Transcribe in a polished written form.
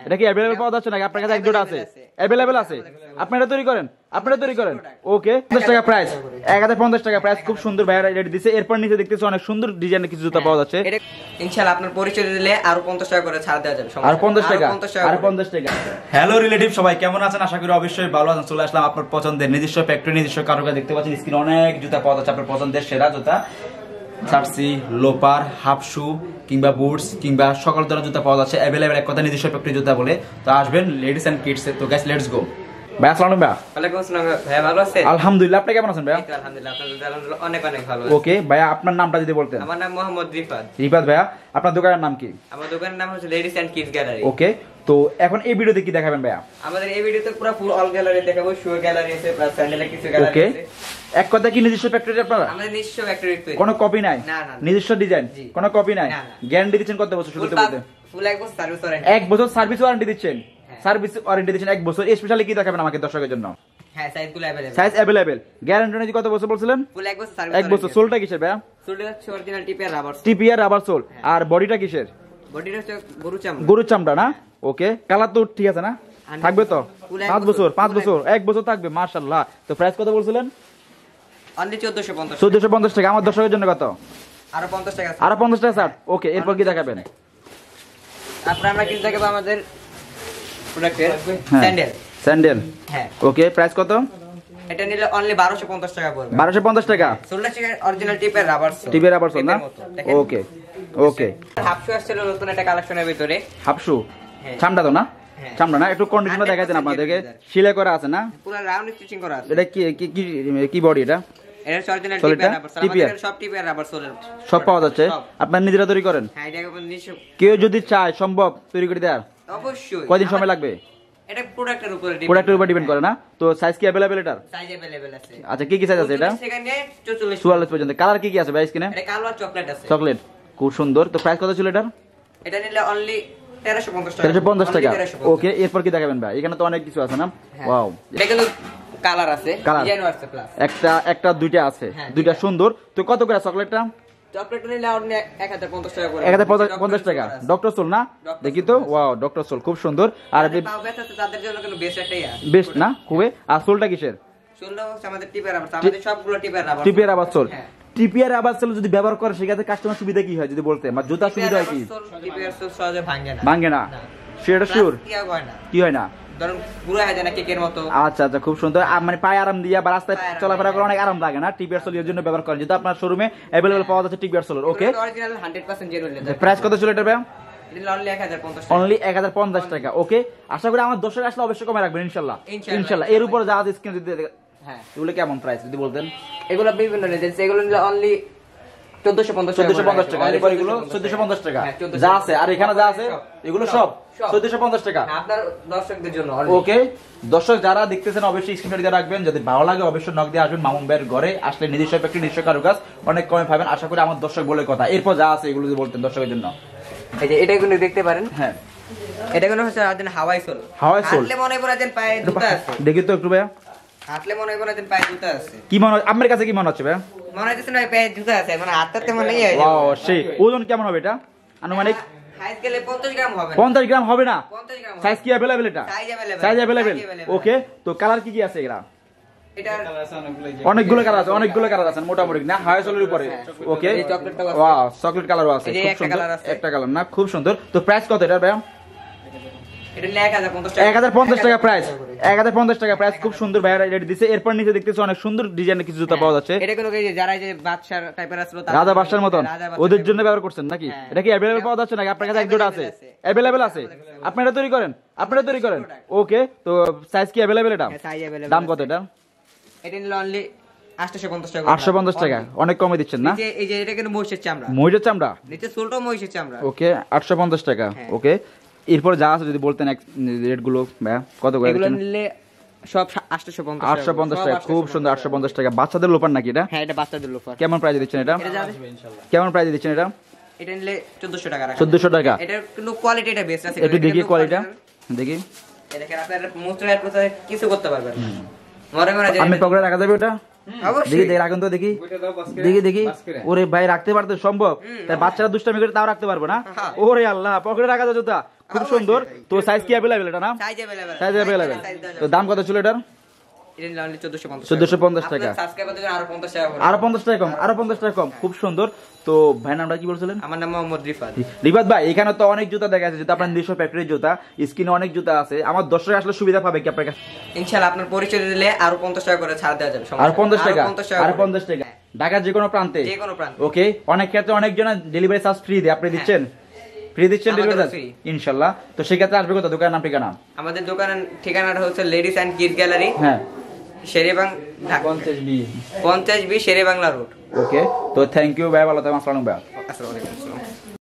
এটা কি अवेलेबल পাওয়া যাচ্ছে নাকি আপনার কাছে এক জোড়া আছে? अवेलेबल আছে, আপনারা তৈরি করেন, ওকে। 50 টাকা প্রাইস, 1050 টাকা প্রাইস, খুব সুন্দর ভাইরা রেট দিছে। এরপর নিচে দেখতেছি অনেক সুন্দর ডিজাইনের কিছু জুতা পাওয়া যাচ্ছে। এটা ইনশাআল্লাহ আপনার পরিচয় দিলে আরো 50 টাকা করে ছাড় দেওয়া যাবে। আর 50 টাকা। হ্যালো রিলেটিভ, সবাই কেমন আছেন? আশা করি অবশ্যই ভালো আছেন। চলে আসলাম আপনার পছন্দের নিজস্ব ফ্যাক্টরি, নিজস্ব কারখানা। দেখতে পাচ্ছেন স্ক্রিনে অনেক জুতা পাওয়া যাচ্ছে, আপনার পছন্দের সেরা জুতা, জার্সি, লোপার, হাফ শু কিংবা বুটস কিংবা সকল ধরনের জুতা পাওয়া যাচ্ছে। अवेलेबल এক কথা নিজস্ব ফ্যাক্টরি জুতা বলে। তো আসবেন লেডিস এন্ড কিডস। তো গাইস লেটস গো। ভাই আসসালামু আলাইকুম। ওয়ালাইকুম আসসালাম ভাই, ভালো আছেন? আলহামদুলিল্লাহ, আপনি কেমন আছেন ভাই? আলহামদুলিল্লাহ, আপনাদের অনেক অনেক ভালো আছি। ওকে ভাইয়া, আপনার নামটা যদি বলতেন। আমার নাম মোহাম্মদ রিফাত। রিফাত ভাইয়া, আপনার দোকানের নাম কি? আমার দোকানের নাম হচ্ছে লেডিস এন্ড কিডস গ্যালারি। ওকে, তো এখন এই ভিডিওতে কি দেখাবেন ভাইয়া? আমাদের এই ভিডিওতে পুরো ফুল অল গ্যালারি দেখাবো। শু গ্যালারি আছে, প্লাস স্যান্ডেলের কিছু গ্যালারি আছে। ওকে, এক কথা কি নিজস্ব ফ্যাক্টরি আপনারা? আমাদের নিজস্ব ফ্যাক্টরি তৈরি, কোনো কপি নাই? না না, নিজস্ব ডিজাইন, কোনো কপি নাই। গ্যারান্টি দিচ্ছেন কত বছর? শুরুতে বলতে ফুল এক বছর সার্ভিস ওয়ারেন্টি। এক বছর সার্ভিস ওয়ারেন্টি দিচ্ছেন? সার্ভিস ওয়ারেন্টি দিচ্ছেন এক বছর। স্পেশালি কি দেখাবেন আমাকে দর্শকের জন্য? হ্যাঁ, সাইজগুলো अवेलेबल। Size available. গ্যারান্টি নাকি কত বছর বলছিলেন? ফুল এক বছর সার্ভিস। এক বছর। সোলটা কিসের ভাইয়া? সোলটা হচ্ছে original TPR rubber. TPR rubber sole. আর বডিটা কিসের? বডিটা হচ্ছে গরু চামড়া। গরুর চামড়া না? ওকে, কালার তো ঠিক আছে না? থাকবে তো 5 বছর? 5 বছর, 1 বছর থাকবে, মাশাআল্লাহ। তো প্রাইস কত বলছিলেন? অনলি 1450। 1450 টাকা। আমার দর্শকের জন্য কত? আরো 50 টাকা। আরো 50 টাকা স্যার। ওকে, এরপর কি দেখাবেন? তারপর আমরা কি দেখাবো আমাদের প্রোডাক্টের স্যান্ডেল। স্যান্ডেল, হ্যাঁ। ওকে, প্রাইস কত? এটা নিলে অনলি 1250 টাকা পড়বে। 1250 টাকা। সোলটা হচ্ছে original TPR rubber sole. TPR rubber sole না? ওকে ওকে। হাফ শু আসছিল নতুন একটা কালেকশনের ভিতরে। হাফ শু চামড়া তো না? চামড়া না? একটু কন্ডিশনার দেখাইতেন আপনাদেরকে। সেলাই করা আছে না? পুরো রাউন্ড স্টিচিং করা আছে। এটা কি কি বডি এটা? এটা অরিজিনাল টিপের রাবার সোল। আমাদের সব টিপের রাবার সোল সব পাওয়া যাচ্ছে। আপনারা নিজেরা তৈরি করেন? হ্যাঁ, এটা নিজস্ব। কেউ যদি চায় সম্ভব তৈরি করে দেয়ার? অবশ্যই। কয়দিন সময় লাগবে? এটা প্রোডাক্টের উপরে ডিপেন্ড করে না? তো সাইজ কি अवेलेबल এটার? সাইজ अवेलेबल আছে। আচ্ছা, কি কি সাইজ আছে এটা? সেখানে 44 44 পর্যন্ত। কালার কি কি আছে ভাই স্ক্রিনে? এটা কালো আর চকলেট আছে। চকলেট, খুব সুন্দর। তো প্রাইস কত ছিল এটার? এটা নিলে অনলি 1350 টাকা। 1350 টাকা। ওকে, এরপর কি দেখাবেন ভাই? এখানে তো অনেক কিছু আছে না? ওয়াও, এটা কিন্তু কালার আছে, কালার ডিজাইন আছে, প্লাস একটা দুইটা আছে, দুইটা সুন্দর। তো কত করে চকলেটটা? চকলেট নিলে অনলি 1050 টাকা করে। 1050 টাকা। ডক্টর সোল না? দেখি তো, ওয়াও, ডক্টর সোল, খুব সুন্দর। আর পাও ব্যথা আছে তাদের জন্য কিন্তু বেস্ট একটাই আছে। বেস্ট না খুবই? আর সোলটা কিসের? সোলটা হচ্ছে আমাদের টিপের রাবার। আমাদের সবগুলো TPR rubber. TPR rubber sole. TPR rubber sole যদি ব্যবহার করে সেক্ষেত্রে কাস্টমার সুবিধা কি হয় যদি বলতে? মানে জুতা সুবিধা হয় কি? টিপের সোল সহজে ভাঙে না। ভাঙে না? সেটা শিওর? কি হয় না? ধরুন পুরো হয় না কেকের মতো। আচ্ছা আচ্ছা, খুব সুন্দর। মানে পায়ে আরাম দিয়া বা রাস্তায় চলাফেরা করে অনেক আরাম লাগে না? টিপিআর সোল এর জন্য ব্যবহার করেন, যেটা আপনার শোরুমে अवेलेबल পাওয়া যাচ্ছে টিপিআর সোল। ওকে, অরিজিনাল 100% জেনুইন। প্রাইস কত ছিল এটা ভাই? এটা অনলি 1050 টাকা। অনলি 1050 টাকা। ওকে, আশা করি আমার দর্শক আসলে অবশ্যই কমে রাখবেন ইনশাআল্লাহ। ইনশাআল্লাহ। এর উপরে যা আছে স্ক্রিন যদি, হ্যাঁ, এগুলো কেমন প্রাইস যদি বলতেন? এগুলো বিভিন্ন রেঞ্জ। এগুলো নিলে অনলি 1450 টাকা। এরপর এগুলো 1450 টাকা যা আছে। আর এখানে যা আছে এগুলো সব 1450 টাকা আপনার দর্শকদের জন্য। ওকে, দর্শক যারা দেখতেছেন অবশ্যই স্ক্রিনশট দিয়ে রাখবেন। যদি ভালো লাগে অবশ্যই নক দিয়ে আসবেন। মামুন ভাইয়ের ঘরে আসলে নিজস্ব ফ্যাক্টরি, নিজস্ব কারুকাজ, অনেক কমে পাবেন। আশা করি আমার দর্শক বলে কথা। এরপর যা আছে এগুলো যদি বলতেন দর্শকের জন্য। এই যে এটা কিন্তু দেখতে পারেন। হ্যাঁ, এটা কিন্তু হচ্ছে আজেন হাওয়াই সোল। হাওয়াই সোল। হাতলে মনে করে আজেন পায়ে জুতা আছে। দেখি তো একটু ভাইয়া। হাতলে মনে করে আজেন পায়ে জুতা আছে। কি মনে আমার কাছে কি মনে হচ্ছে ভাইয়া? মনে হচ্ছে না পায়ে জুতা আছে, মানে হাতটাতে মনে নেই। ওয়াও, সেই ওজন কেমন হবে এটা আনুমানিক? সাইজ গেলে 50 গ্রাম হবে। 50 গ্রাম হবে না? 50 গ্রাম। সাইজ কি अवेलेबल এটা? Size available. ওকে, তো কালার কি কি আছে এগুলা? এটা অনেকগুলো কালার আছে, মোটামুটি না? হাই সোলের উপরে। ওকে, ওয়াও, চকলেট কালারও আছে, খুব সুন্দর। একটা কালার না? খুব সুন্দর। তো প্রাইস কত এটা ভাই? এটা 1050 টাকা। 1050 টাকা প্রাইস। 1050 টাকা প্রাইস, খুব সুন্দর ভাইরা রেট দিছে। এরপর নিচে দেখতেছি অনেক সুন্দর ডিজাইনের কিছু জুতা পাওয়া যাচ্ছে। এটা কোনো যারা যে বাদশার টাইপের আছে, রাজা বাদশার মতন ওদের জন্য ব্যবহার করছেন নাকি? এটা কি अवेलेबल পাওয়া যাচ্ছে নাকি আপনার কাছে এক জোড়া আছে? अवेलेबल আছে, আপনারা তৈরি করেন। ওকে, তো সাইজ কি अवेलेबल এটা? Size available. দাম কত এটা? এটা নিলে অনলি 850 টাকা। 850 টাকা, অনেক কমে দিচ্ছেন না? এই যে এটা কিন্তু মহিষের চামড়া। মহিষের চামড়া? নিচে সোলটাও মহিষের চামড়া। ওকে, 850 টাকা। ওকে, এরপর যা আছে যদি বলতেন রেট গুলো ভাইয়া কত করে? এগুলো নিলে সব 850 টাকা। খুব সুন্দর, 850 টাকা। বাচ্চাদের লোপার নাকি এটা? হ্যাঁ, এটা বাচ্চাদের লোফার। কেমন প্রাইস দিচ্ছেন এটা? কেমন প্রাইস দিচ্ছেন এটা? এটা নিলে 1400 টাকা রাখা। 1400 টাকা। এটা কিন্তু কোয়ালিটিটা বেস্ট আছে। একটু দেখি কোয়ালিটিটা, দেখি। এই দেখেন আপনারা মোস্টরাইট প্রসেস কিছু করতে পারবেন। মরে যে আমি পকেটে রাখা যাবে ওটা? দেখি রাখুন তো, দেখি। ওরে ভাই, রাখতে পারতে সম্ভব? তাই বাচ্চারা দুষ্টামি করে তাও রাখতে পারবো না? ওরে আল্লাহ, পকেটে রাখা যায় জুতা? খুব সুন্দর। তো সাইজ কি अवेलेबल এটা না? Size available. Size available. তো দাম কত ছিল এটার? এটা নিলে 1450 1450 টাকা। সাবস্ক্রাইবারদের জন্য আরো 50 টাকা করে। আরো 50 টাকা কম, আরো 50 টাকা কম। খুব সুন্দর। তো ভাই নামটা কি বলছিলেন? আমার নাম মোহাম্মদ রিফাত। রিফাত ভাই, এখানে তো অনেক জুতা দেখা যাচ্ছে, জুতা আপনার নিজস্ব ফ্যাক্টরির জুতা, স্কিনে অনেক জুতা আছে। আমার দর্শক আসলে সুবিধা পাবে কি আপনার কাছে? ইনশাআল্লাহ আপনার পরিচয় দিলে আরো 50 টাকা করে ছাড় দেওয়া যাবে। আর 50 টাকা, আর করে। 50 টাকা ঢাকার যে কোনো প্রান্তে, যে কোনো প্রান্তে। ওকে। অনেক ক্ষেত্রে অনেকজন ডেলিভারি চার্জ ফ্রি দেয়, আপনি দিচ্ছেন? ফ্রি দিচ্ছেন ডেলিভারি চার্জ ইনশাআল্লাহ। তো সেক্ষেত্রে আসবে কত? দোকানের নাম ঠিকানা? আমাদের দোকানের ঠিকানাটা হচ্ছে লেডিস এন্ড কিডস গ্যালারি, হ্যাঁ, শেরেবাং 50B শেরেবাংলা রোড। ওকে। তো থ্যাংক ইউ ভাই, ভালো থাকবেন। আসসালামু আলাইকুম ভাই। আসসালামু আলাইকুম।